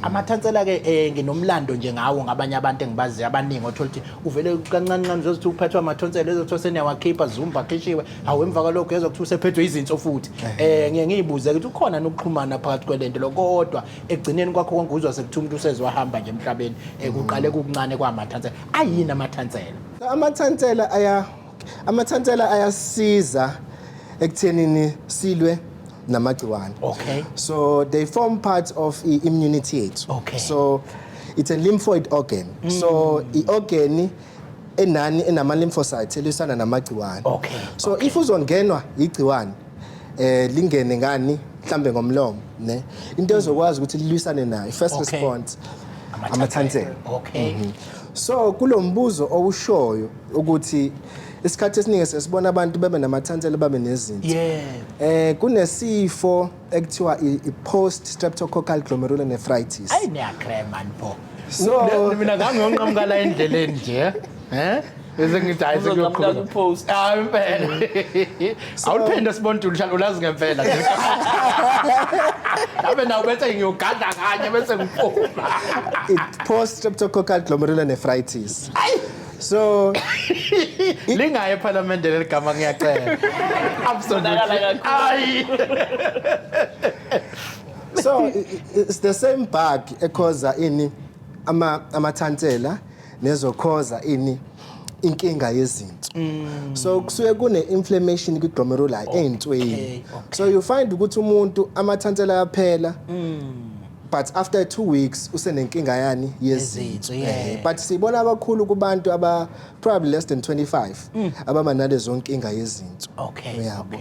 Amathansela ke nginomlando nje ngawo ngabanye abantu engibaziyo abaningi othola ukuthi uvele kancane uzothi uphethwe amathonsela ezothiwa seniyawakhipha zumba akhishiwe hawu emva kwalokho ezokuthiwa usephethwe izinso futhi ngiye ngiyibuze ukuthi ukhona nokuxhumana phakathi kwelento lo kodwa ekugcineni kwakho konke uzwa sekuthiwa umuntu usezwahamba nje emhlabeni kuqale kukuncane kwamathansela ayini amathansela ayasiza ekuthenini silwe namagciwane. Okay. So they form part of immunity yethu. Okay. So it's a lymphoid organ. So i-organ enama lymphocytes elisana namagciwane. Okay. So if uzongenwa igciwane lingene ngani mhlambe ngomlomo ne into ezokwazi ukuthi lilwisane nayo first response amathansela. Okay. So kulombuzo owushoyo ukuthi isikhathi esiningi sesibona abantu bebe namathansela babe nezinto. Yeah. Kunesifo ekuthiwa i-post streptococcal glomerulonephritis. Ayi niyakrema nipho. So mina ngangiyonqamuka la endleleni nje, bese ngithi hayi sekuyokhuluma post. Impela. Awuphinde sibonto uhlala ulazi ngempela nje. Abe nawo bese ngiyogada kanye bese ngiphuma. Post streptococcal glomerulonephritis. So lingaye eParliament leligama ngiyacela. Absolutely. Ayi. So it's the same bug ekhoza ini amathansela nezokhoza ini inkinga yezinto. So kusuke kune inflammation kwi glomeruli ey'nsweni. So you find ukuthi umuntu amathansela yaphela but after 2 weeks usenenkinga yani yezinto. But sibona abakhulu kubantu aba probably less than 25 ababa nalezo nkinga yezinto. Okay. Uyabo.